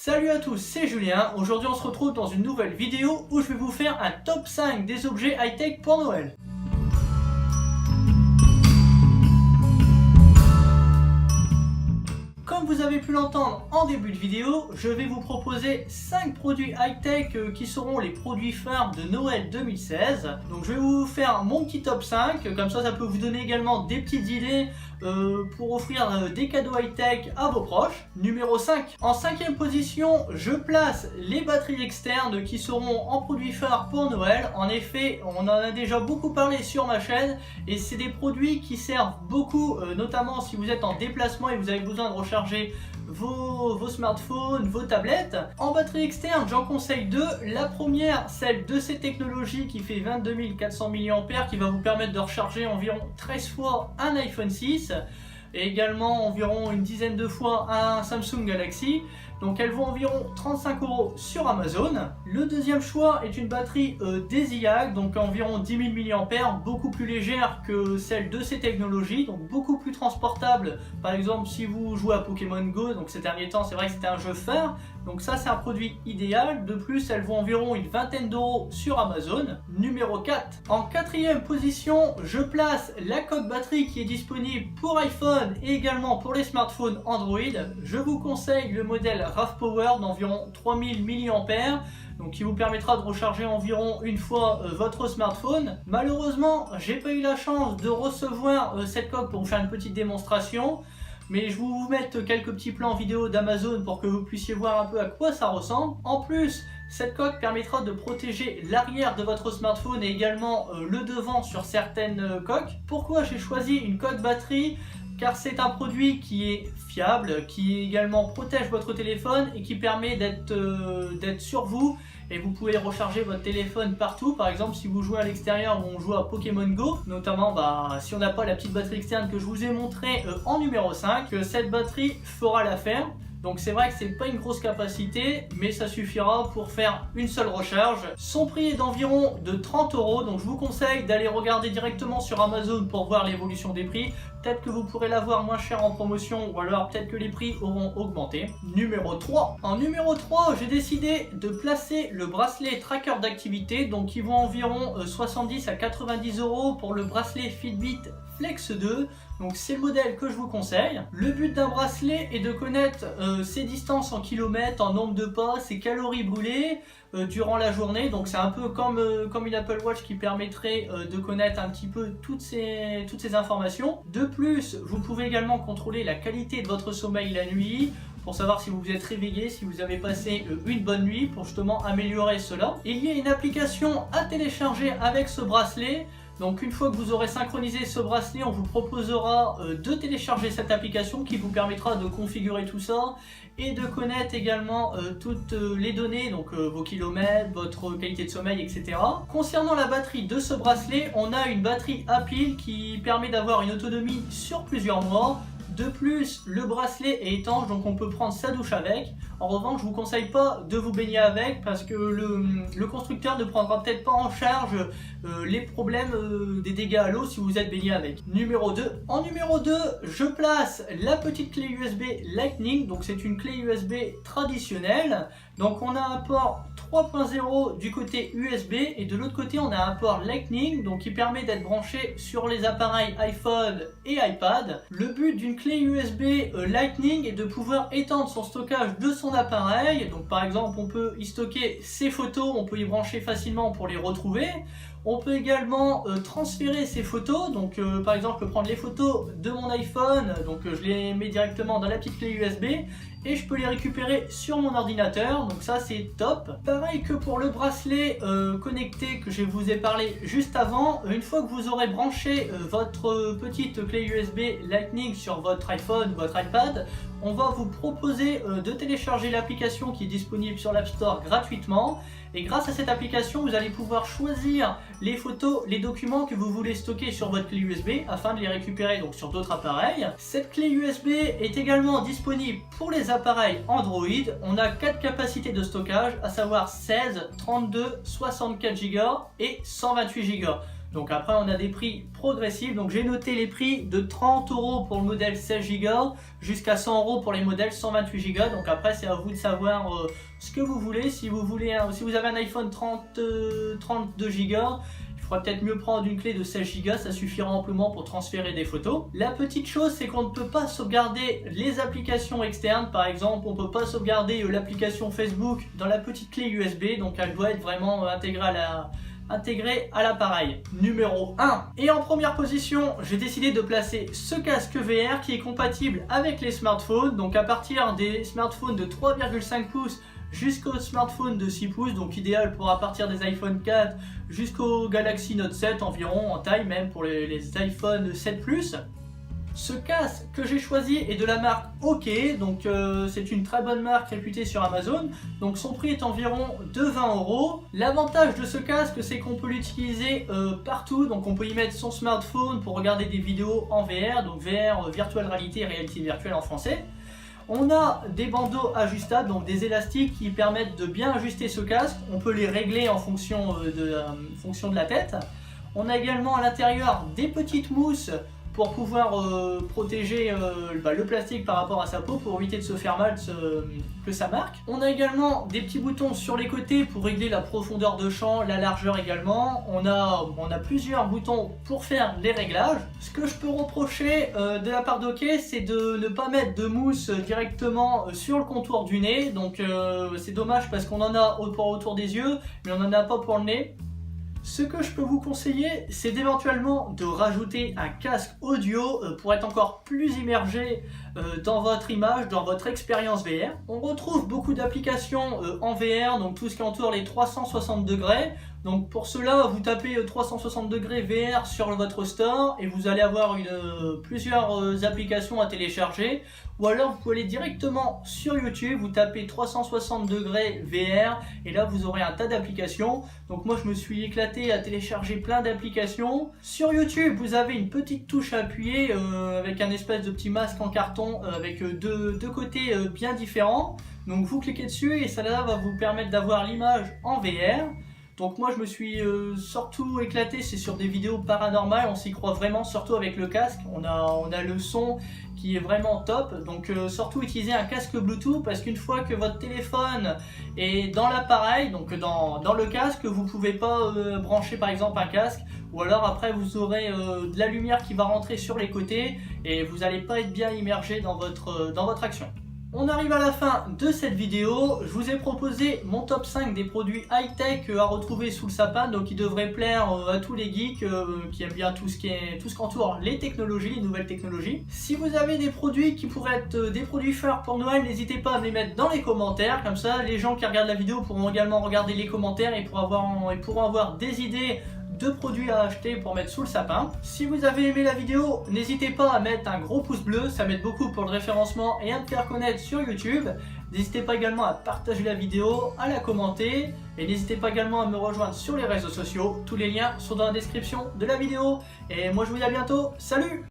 Salut à tous, c'est Julien. Aujourd'hui on se retrouve dans une nouvelle vidéo où je vais vous faire un top 5 des objets high-tech pour Noël. Comme vous avez pu l'entendre en début de vidéo, je vais vous proposer 5 produits high-tech qui seront les produits phares de Noël 2016. Donc je vais vous faire mon petit top 5, comme ça peut vous donner également des petites idées pour offrir des cadeaux high-tech à vos proches. Numéro 5. En 5e position, je place les batteries externes qui seront en produits phares pour Noël. En effet, on en a déjà beaucoup parlé sur ma chaîne et c'est des produits qui servent beaucoup, notamment si vous êtes en déplacement et vous avez besoin de recharger vos smartphones, vos tablettes. En batterie externe, j'en conseille deux. La première, celle de ces technologies qui fait 22 400 mAh qui va vous permettre de recharger environ 13 fois un iPhone 6 et également environ une dizaine de fois un Samsung Galaxy. Donc elle vaut environ 35 € sur Amazon. Le deuxième choix est une batterie Desiac, donc environ 10 000 mAh, beaucoup plus légère que celle de ces technologies, donc beaucoup plus transportable. Par exemple, si vous jouez à Pokémon Go, donc ces derniers temps, c'est vrai que c'était un jeu phare. Donc ça, c'est un produit idéal. De plus, elle vaut environ une vingtaine d'euros sur Amazon. Numéro 4. En 4e position, je place la coque batterie qui est disponible pour iPhone et également pour les smartphones Android. Je vous conseille le modèle RAV Power d'environ 3000 mAh. Donc qui vous permettra de recharger environ une fois votre smartphone. Malheureusement, j'ai pas eu la chance de recevoir cette coque pour vous faire une petite démonstration. Mais je vais vous mettre quelques petits plans vidéo d'Amazon pour que vous puissiez voir un peu à quoi ça ressemble. En plus, cette coque permettra de protéger l'arrière de votre smartphone et également le devant sur certaines coques. Pourquoi j'ai choisi une coque batterie ? Car c'est un produit qui est fiable, qui également protège votre téléphone et qui permet d'être sur vous. Et vous pouvez recharger votre téléphone partout. Par exemple, si vous jouez à l'extérieur ou on joue à Pokémon Go, notamment si on n'a pas la petite batterie externe que je vous ai montré en numéro 5, cette batterie fera l'affaire. Donc c'est vrai que c'est pas une grosse capacité, mais ça suffira pour faire une seule recharge. Son prix est d'environ de 30 €, donc je vous conseille d'aller regarder directement sur Amazon pour voir l'évolution des prix. Peut-être que vous pourrez l'avoir moins cher en promotion, ou alors peut-être que les prix auront augmenté. Numéro 3. En numéro 3, j'ai décidé de placer le bracelet tracker d'activité, donc qui vaut environ 70 à 90 € pour le bracelet Fitbit Flex 2. Donc c'est le modèle que je vous conseille. Le but d'un bracelet est de connaître ses distances en kilomètres, en nombre de pas, ses calories brûlées durant la journée. Donc c'est un peu comme une Apple Watch qui permettrait de connaître un petit peu toutes ces informations. De plus, vous pouvez également contrôler la qualité de votre sommeil la nuit, pour savoir si vous vous êtes réveillé, si vous avez passé une bonne nuit, pour justement améliorer cela. Il y a une application à télécharger avec ce bracelet. Donc une fois que vous aurez synchronisé ce bracelet, on vous proposera de télécharger cette application qui vous permettra de configurer tout ça et de connaître également toutes les données, donc vos kilomètres, votre qualité de sommeil, etc. Concernant la batterie de ce bracelet, on a une batterie à pile qui permet d'avoir une autonomie sur plusieurs mois. De plus, le bracelet est étanche, donc on peut prendre sa douche avec. En revanche, je ne vous conseille pas de vous baigner avec parce que le constructeur ne prendra peut-être pas en charge les problèmes des dégâts à l'eau si vous êtes baigné avec. Numéro 2. En numéro 2, je place la petite clé USB Lightning. Donc c'est une clé USB traditionnelle. Donc on a un port 3.0 du côté USB et de l'autre côté on a un port Lightning, donc qui permet d'être branché sur les appareils iPhone et iPad. Le but d'une clé USB Lightning est de pouvoir étendre son stockage de son appareil. Donc par exemple on peut y stocker ses photos, on peut y brancher facilement pour les retrouver. On peut également transférer ces photos, donc par exemple prendre les photos de mon iPhone, donc je les mets directement dans la petite clé USB et je peux les récupérer sur mon ordinateur, donc ça c'est top. Pareil que pour le bracelet connecté que je vous ai parlé juste avant, une fois que vous aurez branché votre petite clé USB Lightning sur votre iPhone ou votre iPad, on va vous proposer de télécharger l'application qui est disponible sur l'App Store gratuitement. Et grâce à cette application, vous allez pouvoir choisir les photos, les documents que vous voulez stocker sur votre clé USB afin de les récupérer donc sur d'autres appareils. Cette clé USB est également disponible pour les appareils Android. On a 4 capacités de stockage, à savoir 16, 32, 64 Go et 128 Go. Donc après on a des prix progressifs, donc j'ai noté les prix de 30 € pour le modèle 16 Go jusqu'à 100 € pour les modèles 128 Go. Donc après c'est à vous de savoir ce que vous voulez. Si vous avez un iPhone 32 Go, il faudra peut-être mieux prendre une clé de 16 Go, ça suffira amplement pour transférer des photos. La petite chose, c'est qu'on ne peut pas sauvegarder les applications externes. Par exemple, on ne peut pas sauvegarder l'application Facebook dans la petite clé USB, donc elle doit être vraiment intégrée à l'appareil. Numéro 1. Et en première position, j'ai décidé de placer ce casque VR qui est compatible avec les smartphones. Donc à partir des smartphones de 3,5 pouces jusqu'au smartphone de 6 pouces, donc idéal pour à partir des iPhone 4 jusqu'au Galaxy Note 7 environ en taille, même pour les iPhone 7 Plus. Ce casque que j'ai choisi est de la marque OK, donc c'est une très bonne marque réputée sur Amazon, donc son prix est environ de 20 €. L'avantage de ce casque, c'est qu'on peut l'utiliser partout, donc on peut y mettre son smartphone pour regarder des vidéos en VR, donc VR, Virtual Reality, réalité virtuelle en français. On a des bandeaux ajustables, donc des élastiques qui permettent de bien ajuster ce casque. On peut les régler en fonction de la tête. On a également à l'intérieur des petites mousses pour pouvoir protéger le plastique par rapport à sa peau pour éviter de se faire mal, que ça marque. On a également des petits boutons sur les côtés pour régler la profondeur de champ, la largeur également. On a plusieurs boutons pour faire les réglages. Ce que je peux reprocher de la part d'OK, c'est de ne pas mettre de mousse directement sur le contour du nez. Donc c'est dommage parce qu'on en a autour des yeux, mais on n'en a pas pour le nez. Ce que je peux vous conseiller, c'est d'éventuellement de rajouter un casque audio pour être encore plus immergé dans votre image, dans votre expérience VR. On retrouve beaucoup d'applications en VR, donc tout ce qui entoure les 360 degrés. Donc pour cela, vous tapez 360 degrés VR sur votre store et vous allez avoir plusieurs applications à télécharger. Ou alors vous pouvez aller directement sur YouTube, vous tapez 360 degrés VR et là vous aurez un tas d'applications. Donc moi je me suis éclaté à télécharger plein d'applications. Sur YouTube vous avez une petite touche à appuyer avec un espèce de petit masque en carton avec deux côtés bien différents. Donc vous cliquez dessus et ça là va vous permettre d'avoir l'image en VR. Donc moi je me suis surtout éclaté, c'est sur des vidéos paranormales, on s'y croit vraiment, surtout avec le casque, on a le son qui est vraiment top, donc surtout utiliser un casque Bluetooth parce qu'une fois que votre téléphone est dans l'appareil, donc dans le casque, vous ne pouvez pas brancher par exemple un casque, ou alors après vous aurez de la lumière qui va rentrer sur les côtés et vous n'allez pas être bien immergé dans votre action. On arrive à la fin de cette vidéo, je vous ai proposé mon top 5 des produits high-tech à retrouver sous le sapin, donc qui devrait plaire à tous les geeks qui aiment bien tout ce qui entoure les technologies, les nouvelles technologies. Si vous avez des produits qui pourraient être des produits phares pour Noël, n'hésitez pas à me les mettre dans les commentaires, comme ça les gens qui regardent la vidéo pourront également regarder les commentaires et pourront avoir des idées de produits à acheter pour mettre sous le sapin. Si vous avez aimé la vidéo, n'hésitez pas à mettre un gros pouce bleu, ça m'aide beaucoup pour le référencement et à me faire connaître sur YouTube. N'hésitez pas également à partager la vidéo, à la commenter et n'hésitez pas également à me rejoindre sur les réseaux sociaux. Tous les liens sont dans la description de la vidéo. Et moi je vous dis à bientôt, salut!